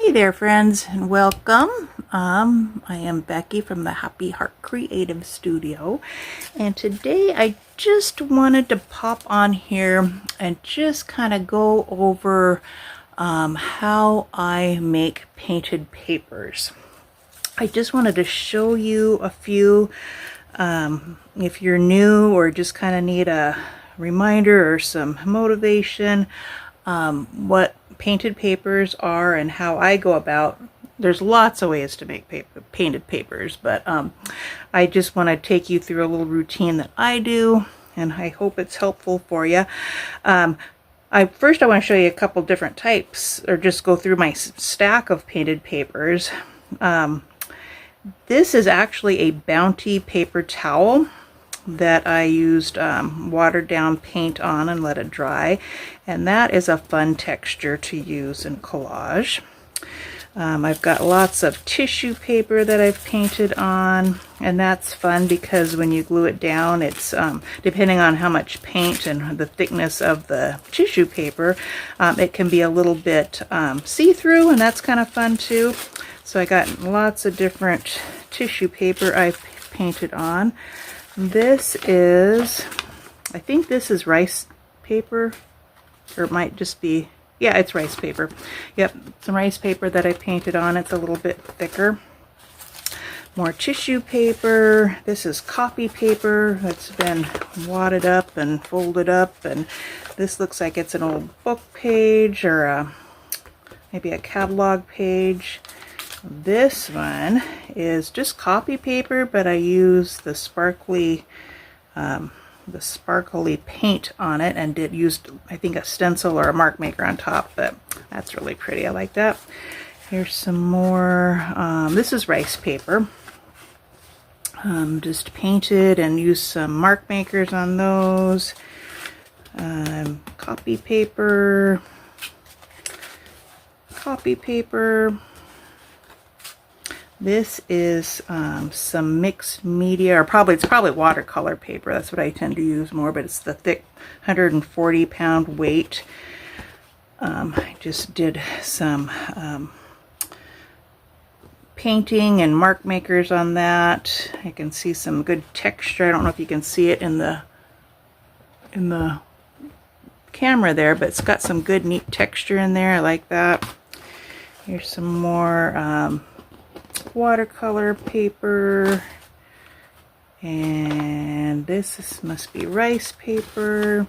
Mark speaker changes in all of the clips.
Speaker 1: Hey there friends and welcome. I am Becky from the Happy Heart Creative Studio, and today I just wanted to pop on here and just kind of go over how I make painted papers. I just wanted to show you a few if you're new or just kind of need a reminder or some motivation what painted papers are and how I go about. There's lots of ways to make painted papers, but I just want to take you through a little routine that I do, and I hope it's helpful for you. First I want to show you a couple different types, or just go through my stack of painted papers. This is actually a Bounty paper towel that I used watered down paint on and let it dry, and that is a fun texture to use in collage. I've got lots of tissue paper that I've painted on, and that's fun because when you glue it down, it's depending on how much paint and the thickness of the tissue paper, it can be a little bit see-through, and that's kind of fun too. So I got lots of different tissue paper I've painted on. This is, I think this is rice paper, or it might just be, yeah, it's rice paper. Yep, some rice paper that I painted on. It's a little bit thicker. More tissue paper. This is copy paper that's been wadded up and folded up, and this looks like it's an old book page or maybe a catalog page. This one is just copy paper, but I use the sparkly paint on it, and used I think a stencil or a mark maker on top, but that's really pretty. I like that. Here's some more. This is rice paper. Just painted and used some mark makers on those. Copy paper. Copy paper. This is some mixed media, or it's probably watercolor paper. That's what I tend to use more, but it's the thick 140-pound weight. I just did some painting and mark makers on that. I can see some good texture. I don't know if you can see it in the camera there, but it's got some good neat texture in there. I like that. Here's some more watercolor paper, and this must be rice paper.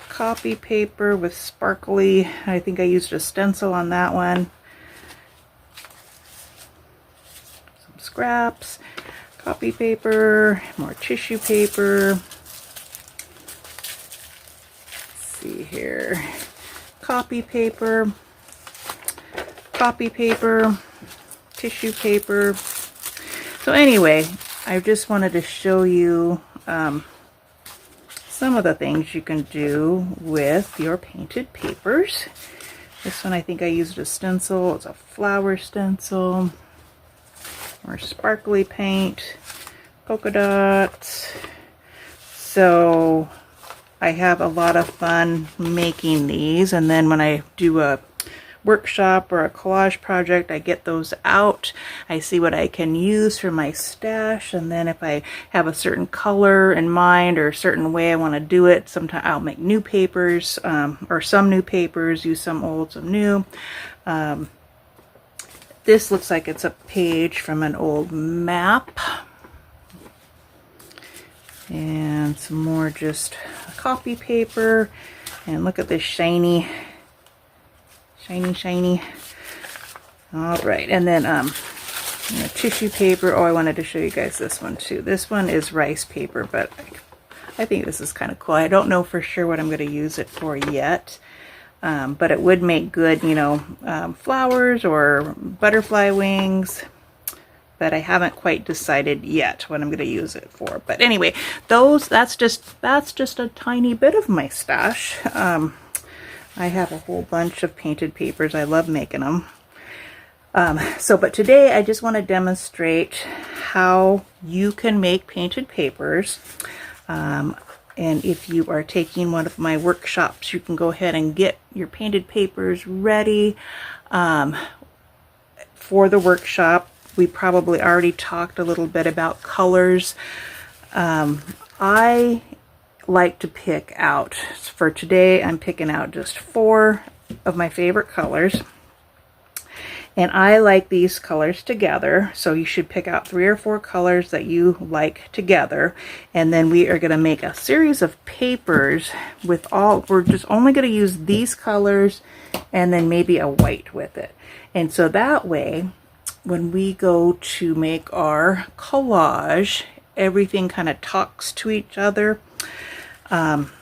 Speaker 1: Copy paper with sparkly, I think I used a stencil on that one. Some scraps, copy paper, more tissue paper. Let's see here, copy paper, tissue paper. So anyway, I just wanted to show you some of the things you can do with your painted papers. This one I think I used a stencil. It's a flower stencil. More sparkly paint, polka dots. So I have a lot of fun making these, and then when I do a workshop or a collage project, I get those out. I see what I can use for my stash, and then if I have a certain color in mind or a certain way I want to do it, sometimes I'll make new papers, or some new papers, use some old, some new. This looks like it's a page from an old map, and some more just copy paper, and look at this shiny. All right, and then tissue paper. Oh, I wanted to show you guys this one too. This one is rice paper, but I think this is kind of cool. I don't know for sure what I'm going to use it for yet, but it would make good, flowers or butterfly wings. But I haven't quite decided yet what I'm going to use it for. But anyway, that's just a tiny bit of my stash. I have a whole bunch of painted papers. I love making them. But today I just want to demonstrate how you can make painted papers. And if you are taking one of my workshops, you can go ahead and get your painted papers ready. For the workshop, we probably already talked a little bit about colors. I like to pick out, for today I'm picking out just 4 of my favorite colors. And I like these colors together, so you should pick out 3 or 4 colors that you like together. And then we are going to make a series of papers with we're just only going to use these colors and then maybe a white with it. And so that way, when we go to make our collage, everything kind of talks to each other. And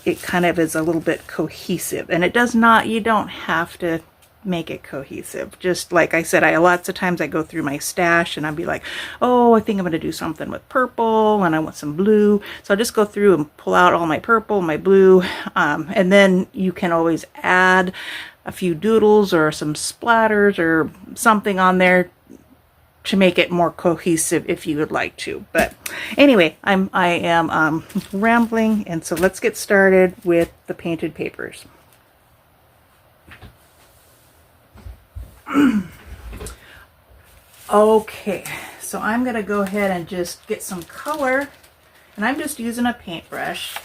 Speaker 1: it kind of is a little bit cohesive. And it does not, you don't have to make it cohesive. Just like I said, lots of times I go through my stash and I'll be like, oh, I think I'm going to do something with purple and I want some blue. So I'll just go through and pull out all my purple, my blue, and then you can always add a few doodles or some splatters or something on there to make it more cohesive if you would like to. But anyway, I am rambling, and so let's get started with the painted papers. Okay, so I'm going to go ahead and just get some color, and I'm just using a paintbrush,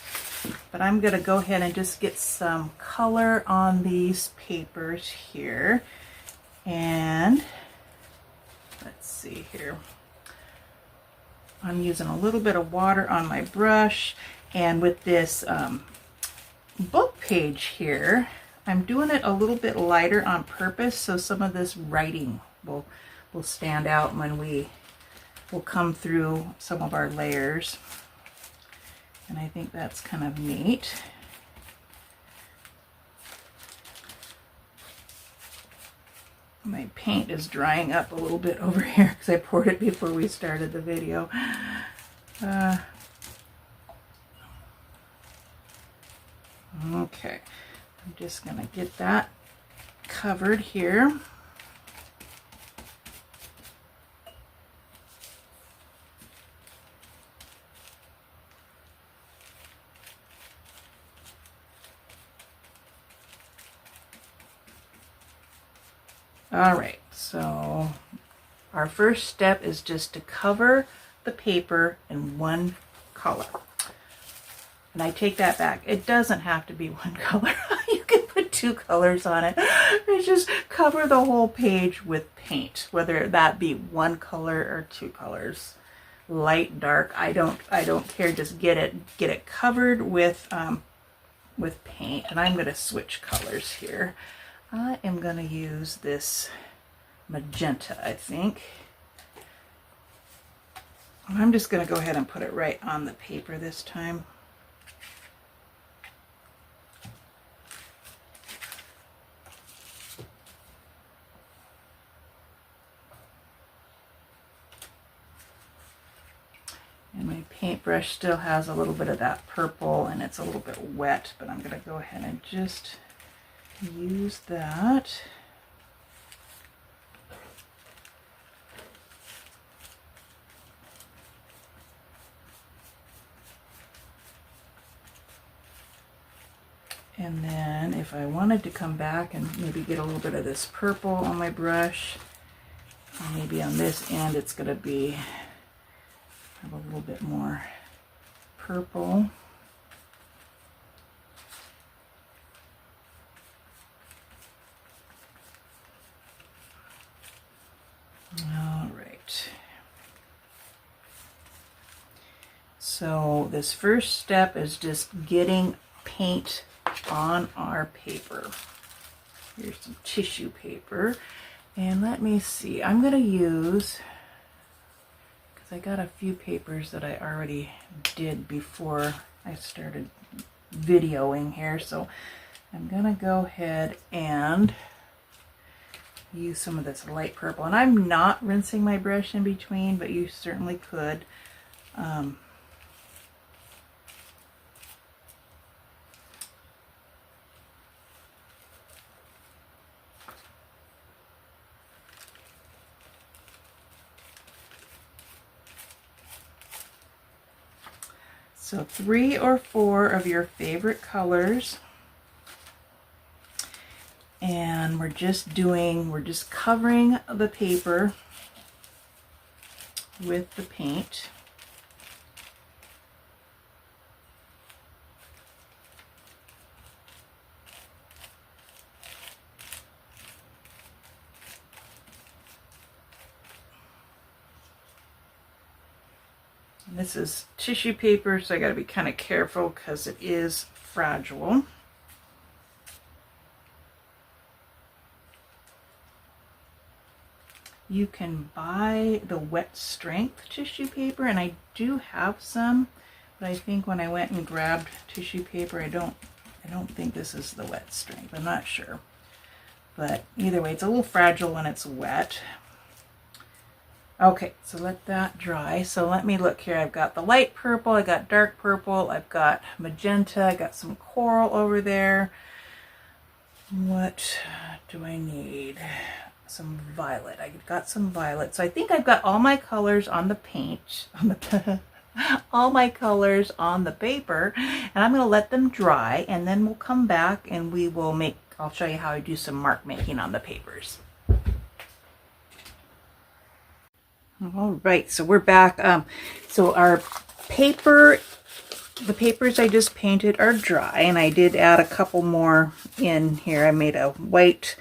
Speaker 1: but I'm going to go ahead and just get some color on these papers here. And let's see here. I'm using a little bit of water on my brush, and with this book page here, I'm doing it a little bit lighter on purpose so some of this writing will stand out when we will come through some of our layers. And I think that's kind of neat. My paint is drying up a little bit over here because I poured it before we started the video. Okay, I'm just going to get that covered here. All right, so our first step is just to cover the paper in one color. And I take that back. It doesn't have to be one color. You can put 2 colors on it. It's just cover the whole page with paint, whether that be 1 color or 2 colors, light, dark. I don't care. Just get it covered with paint. And I'm going to switch colors here. I am going to use this magenta, I think. I'm just going to go ahead and put it right on the paper this time. And my paintbrush still has a little bit of that purple and it's a little bit wet, but I'm going to go ahead and just use that. And then if I wanted to come back and maybe get a little bit of this purple on my brush, maybe on this end it's going to be have a little bit more purple. All right. So this first step is just getting paint on our paper. Here's some tissue paper. And let me see, I'm going to use, because I got a few papers that I already did before I started videoing here. So I'm going to go ahead and use some of this light purple. And I'm not rinsing my brush in between, but you certainly could. So 3 or 4 of your favorite colors. And we're just covering the paper with the paint. And this is tissue paper, so I got to be kind of careful because it is fragile. You can buy the wet strength tissue paper, and I do have some, but I think when I went and grabbed tissue paper, I don't think this is the wet strength. I'm not sure. But either way, it's a little fragile when it's wet. Okay, so let that dry. So let me look here. I've got the light purple, I got dark purple, I've got magenta, I got some coral over there. What do I need? Some violet. I got some violet. So I think I've got all my colors on the paint, all my colors on the paper, and I'm going to let them dry, and then we'll come back and we will make, I'll show you how I do some mark making on the papers. All right, so we're back. So our paper, the papers I just painted are dry, and I did add a couple more in here. I made a white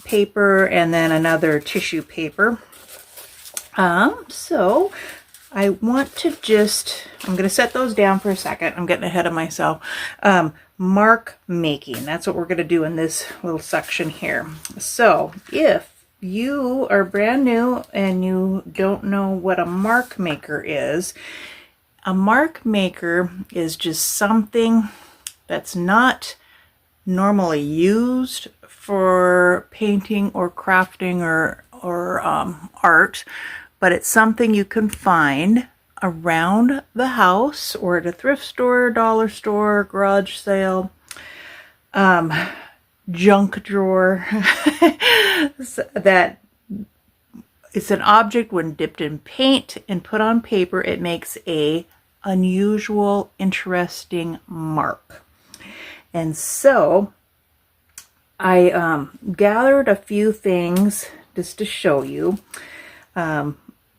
Speaker 1: paper and then another tissue paper. So I want to I'm going to set those down for a second. I'm getting ahead of myself. Mark making, that's what we're going to do in this little section here. So if you are brand new and you don't know what a mark maker is, a mark maker is just something that's not normally used for painting or crafting or art, but it's something you can find around the house or at a thrift store, dollar store, garage sale, junk drawer. That it's an object when dipped in paint and put on paper, it makes a unusual, interesting mark. And so I gathered a few things just to show you.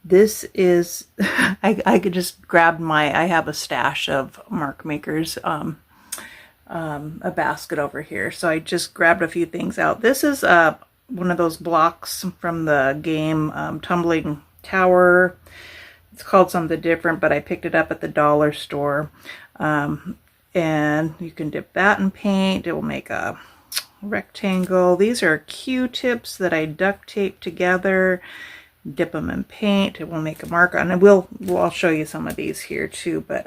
Speaker 1: This is, I could just grab I have a stash of mark makers, a basket over here. So I just grabbed a few things out. This is one of those blocks from the game Tumbling Tower. It's called something different, but I picked it up at the dollar store. And you can dip that in paint. It will make a rectangle. These are Q-tips that I duct tape together, dip them in paint. It will make a mark on it. I'll show you some of these here too, but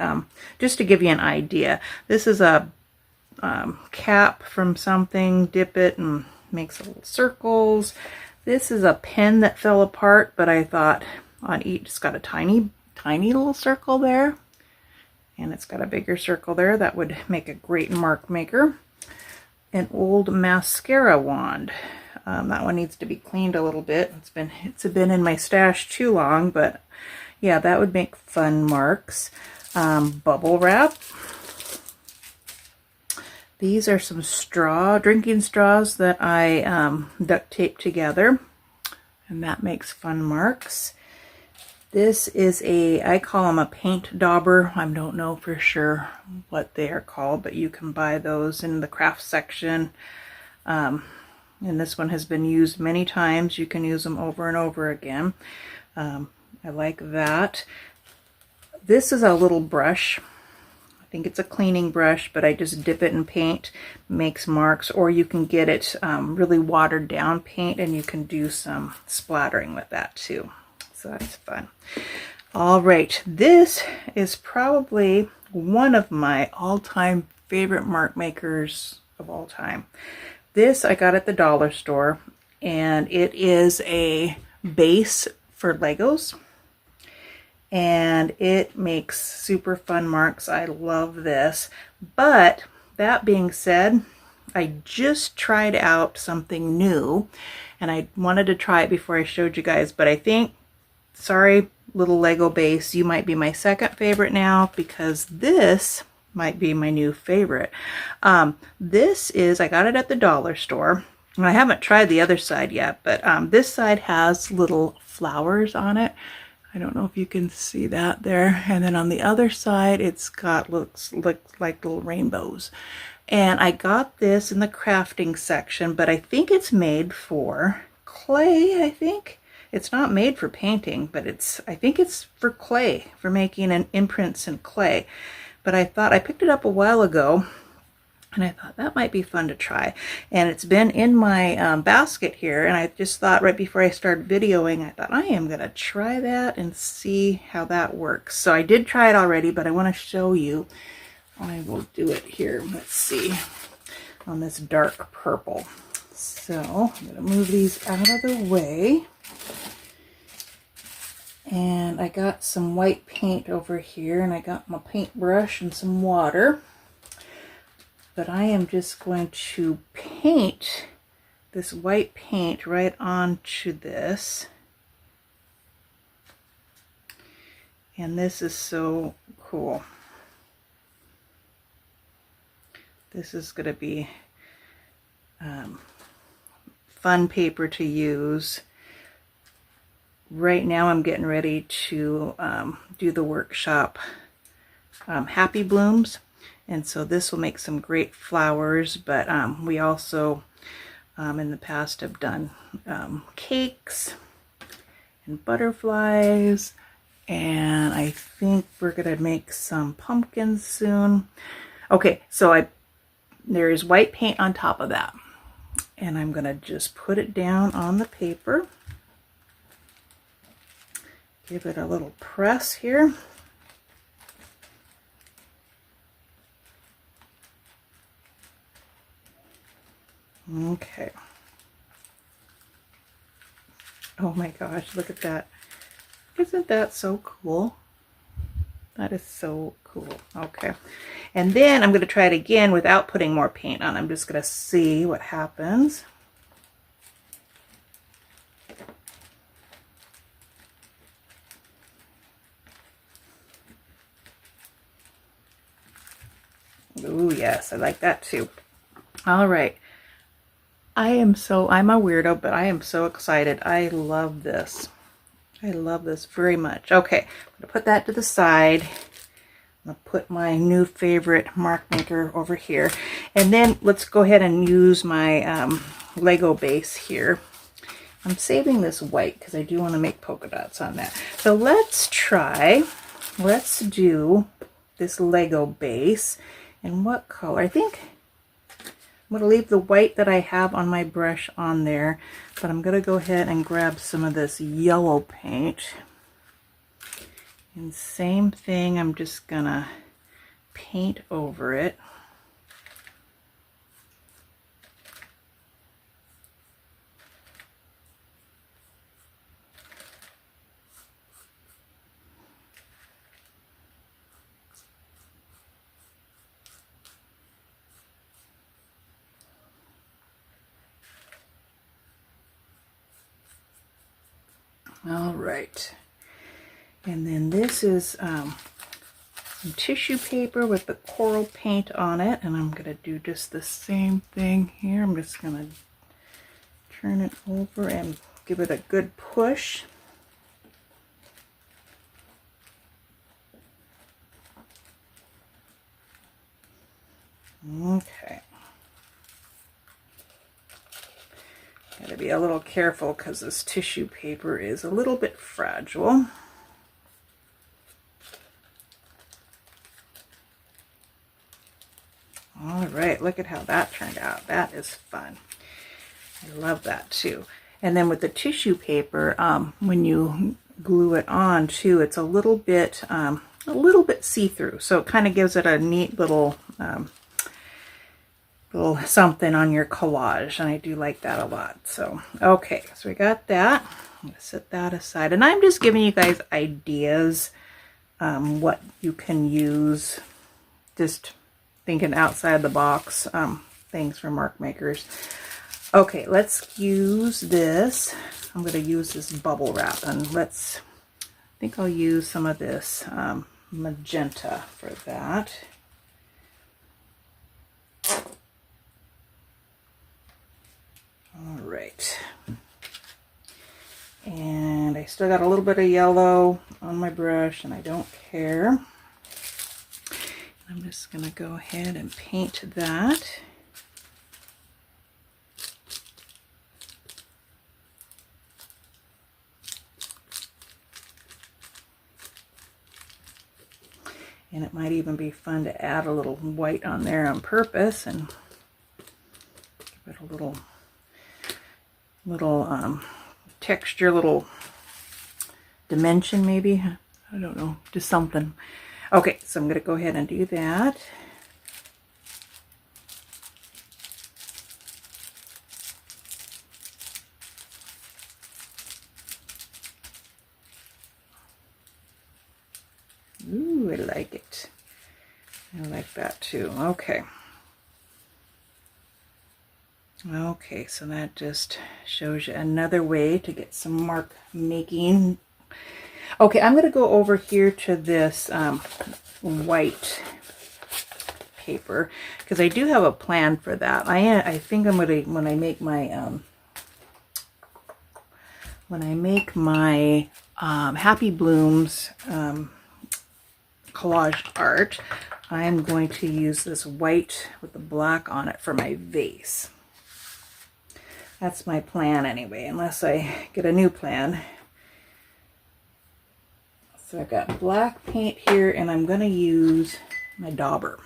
Speaker 1: just to give you an idea, this is a cap from something. Dip it and makes little circles. This is a pen that fell apart, but I thought on each, it's got a tiny little circle there, and it's got a bigger circle there. That would make a great mark maker. An old mascara wand. That one needs to be cleaned a little bit. It's been in my stash too long, but yeah, that would make fun marks. Bubble wrap. These are some drinking straws that I duct taped together, and that makes fun marks. This is I call them a paint dauber. I don't know for sure what they are called, but you can buy those in the craft section. And this one has been used many times. You can use them over and over again. I like that. This is a little brush. I think it's a cleaning brush, but I just dip it in paint, makes marks, or you can get it really watered down paint, and you can do some splattering with that too. So that's fun. All right, this is probably one of my all-time favorite mark makers of all time. This I got at the dollar store, and it is a base for Legos, and it makes super fun marks. I love this. But that being said, I just tried out something new, and I wanted to try it before I showed you guys, but I think, sorry, little Lego base, you might be my second favorite now, because this might be my new favorite. This is, I got it at the dollar store. And I haven't tried the other side yet, but this side has little flowers on it. I don't know if you can see that there. And then on the other side, it's got looks like little rainbows. And I got this in the crafting section, but I think it's made for clay, I think. It's not made for painting, but I think it's for clay, for making an imprints in clay. But I thought, I picked it up a while ago, and I thought that might be fun to try. And it's been in my basket here, and I just thought right before I started videoing, I thought I am going to try that and see how that works. So I did try it already, but I want to show you. I will do it here. Let's see, on this dark purple. So I'm going to move these out of the way. And I got some white paint over here, and I got my paintbrush and some water. But I am just going to paint this white paint right onto this. And this is so cool. This is going to be fun paper to use. Right now I'm getting ready to do the workshop Happy Blooms, and so this will make some great flowers, but we also in the past have done cakes and butterflies, and I think we're gonna make some pumpkins soon. Okay, so there is white paint on top of that, and I'm gonna just put it down on the paper. Give it a little press here. Okay. Oh my gosh, look at that. Isn't that so cool? That is so cool. Okay. And then I'm going to try it again without putting more paint on. I'm just going to see what happens. Ooh, yes, I like that too. All right. I'm a weirdo, but I am so excited. I love this. I love this very much. Okay, I'm going to put that to the side. I'm going to put my new favorite mark maker over here. And then let's go ahead and use my Lego base here. I'm saving this white because I do want to make polka dots on that. So let's do this Lego base. And what color? I think I'm going to leave the white that I have on my brush on there, but I'm going to go ahead and grab some of this yellow paint. And same thing, I'm just going to paint over it. All right, and then this is some tissue paper with the coral paint on it, and I'm going to do just the same thing here. I'm just going to turn it over and give it a good push. Okay. Got to be a little careful because this tissue paper is a little bit fragile. All right, look at how that turned out. That is fun. I love that too. And then with the tissue paper, when you glue it on too, it's a little bit see-through. So it kind of gives it a neat little something on your collage, and I do like that a lot. So okay, so we got that. I'm gonna set that aside, and I'm just giving you guys ideas what you can use, just thinking outside the box things for mark makers. Okay, let's use this. I'm going to use this bubble wrap, and I think I'll use some of this magenta for that. All right. And I still got a little bit of yellow on my brush, and I don't care. I'm just going to go ahead and paint that. And it might even be fun to add a little white on there on purpose and give it a little texture, little dimension maybe. I don't know, just something. Okay, so I'm going to go ahead and do that. Ooh, I like it. I like that too. Okay. Okay, so that just shows you another way to get some mark making. Okay, I'm going to go over here to this white paper because I do have a plan for that. I think I'm going to, when I make my Happy Blooms collage art, I'm going to use this white with the black on it for my vase. That's my plan anyway, unless I get a new plan. So I've got black paint here, and I'm going to use my dauber.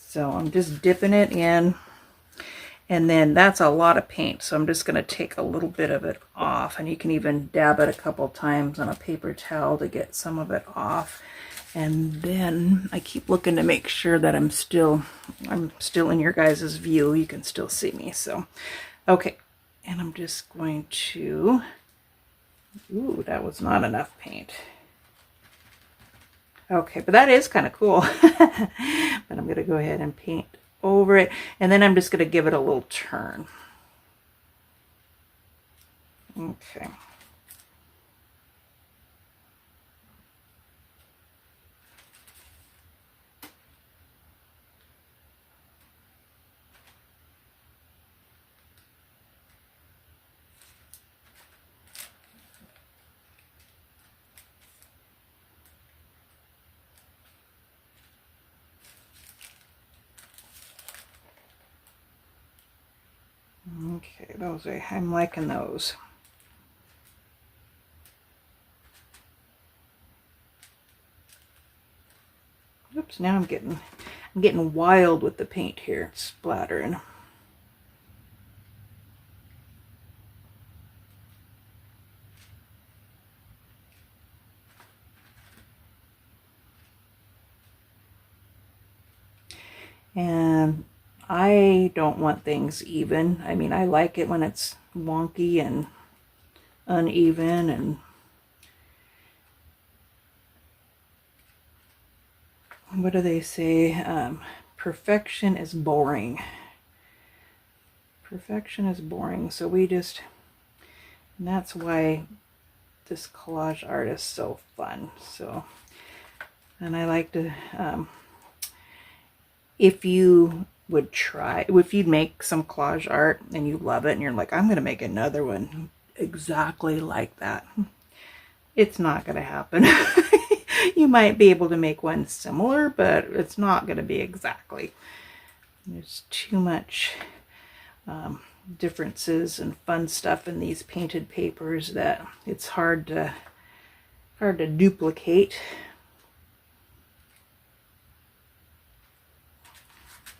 Speaker 1: So I'm just dipping it in, and then that's a lot of paint, so I'm just going to take a little bit of it off, and you can even dab it a couple times on a paper towel to get some of it off. And then I keep looking to make sure that I'm still in your guys' view. You can still see me. So, okay. And I'm just going to, ooh, that was not enough paint. Okay, but that is kind of cool. But I'm going to go ahead and paint over it. And then I'm just going to give it a little turn. Okay. Okay, those I'm liking those. Oops, now I'm getting wild with the paint here. It's splattering. And I don't want things even. I mean, I like it when it's wonky and uneven, and what do they say? Perfection is boring. Perfection is boring. So and that's why this collage art is so fun. So, and I like to, if you'd make some collage art and you love it and you're like, I'm going to make another one exactly like that, it's not going to happen. You might be able to make one similar, but it's not going to be exactly. There's too much differences and fun stuff in these painted papers that it's hard to duplicate.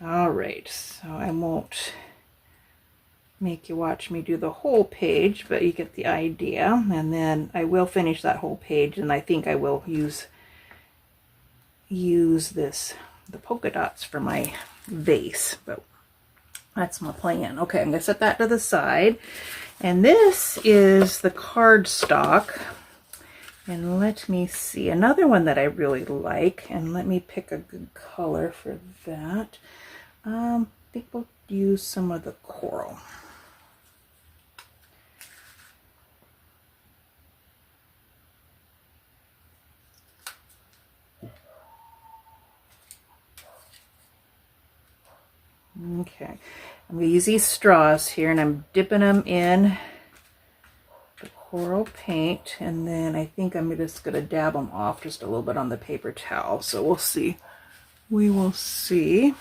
Speaker 1: All right, so I won't make you watch me do the whole page, but you get the idea. And then I will finish that whole page, and I think I will use the polka dots for my vase, but that's my plan. Okay, I'm gonna set that to the side. And this is the cardstock. And let me see, another one that I really like, and let me pick a good color for that. I think we'll use some of the coral. Okay, I'm going to use these straws here, and I'm dipping them in the coral paint, and then I think I'm just going to dab them off just a little bit on the paper towel. So we'll see. We will see.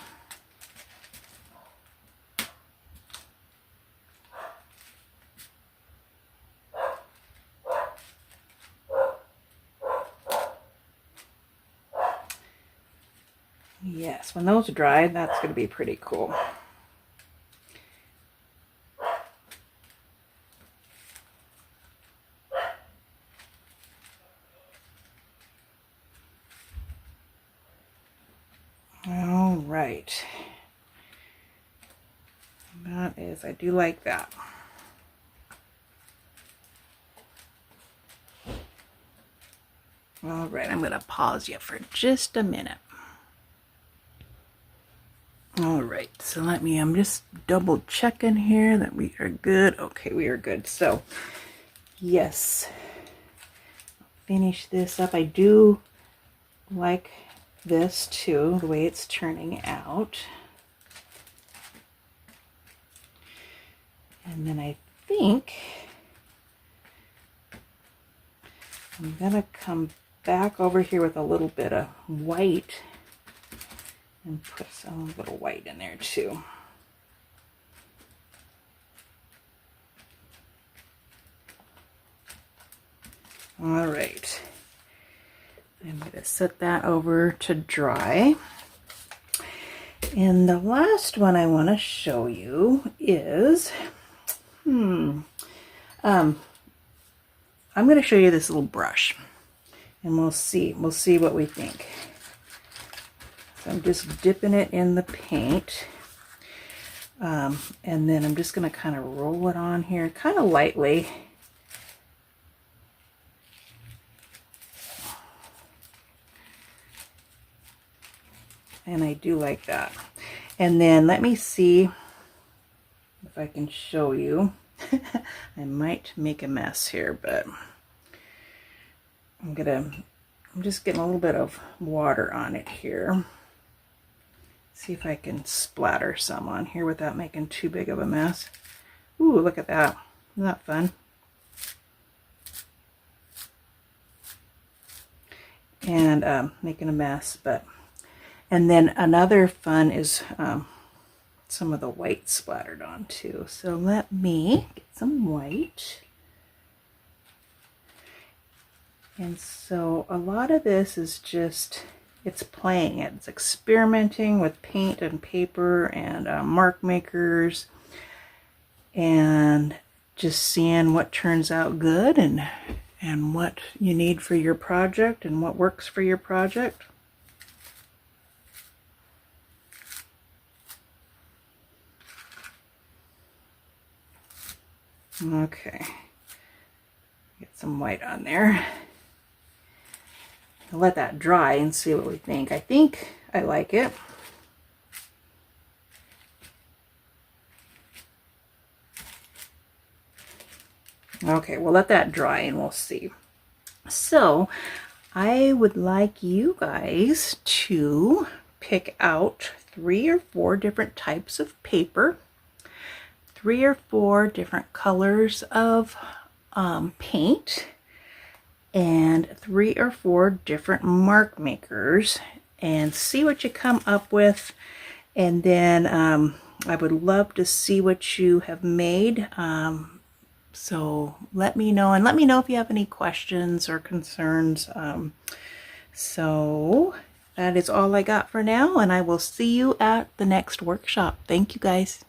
Speaker 1: Yes, when those dry, that's going to be pretty cool. All right. That is, I do like that. All right, I'm going to pause you for just a minute. All right, so I'm just double checking here that we are good. Okay, we are good. So, yes, finish this up. I do like this too, the way it's turning out. And then I think I'm gonna come back over here with a little bit of white and put some little white in there too. All right, I'm going to set that over to dry. And the last one I want to show you is, I'm going to show you this little brush, and we'll see what we think. So I'm just dipping it in the paint, and then I'm just going to kind of roll it on here, kind of lightly. And I do like that. And then let me see if I can show you. I might make a mess here, but I'm just getting a little bit of water on it here. See if I can splatter some on here without making too big of a mess. Ooh, look at that. Isn't that fun? And making a mess, but and then another fun is some of the white splattered on too. So let me get some white. And so a lot of this is just, it's playing it. It's experimenting with paint and paper and mark makers, and just seeing what turns out good and what you need for your project and what works for your project. Okay, get some white on there. I'll let that dry and see what we think. I think I like it. Okay, we'll let that dry and we'll see. So I would like you guys to pick out 3 or 4 different types of paper, 3 or 4 different colors of paint, and 3 or 4 different mark makers, and see what you come up with. And then I would love to see what you have made. So let me know, and let me know if you have any questions or concerns. So that is all I got for now, and I will see you at the next workshop. Thank you guys.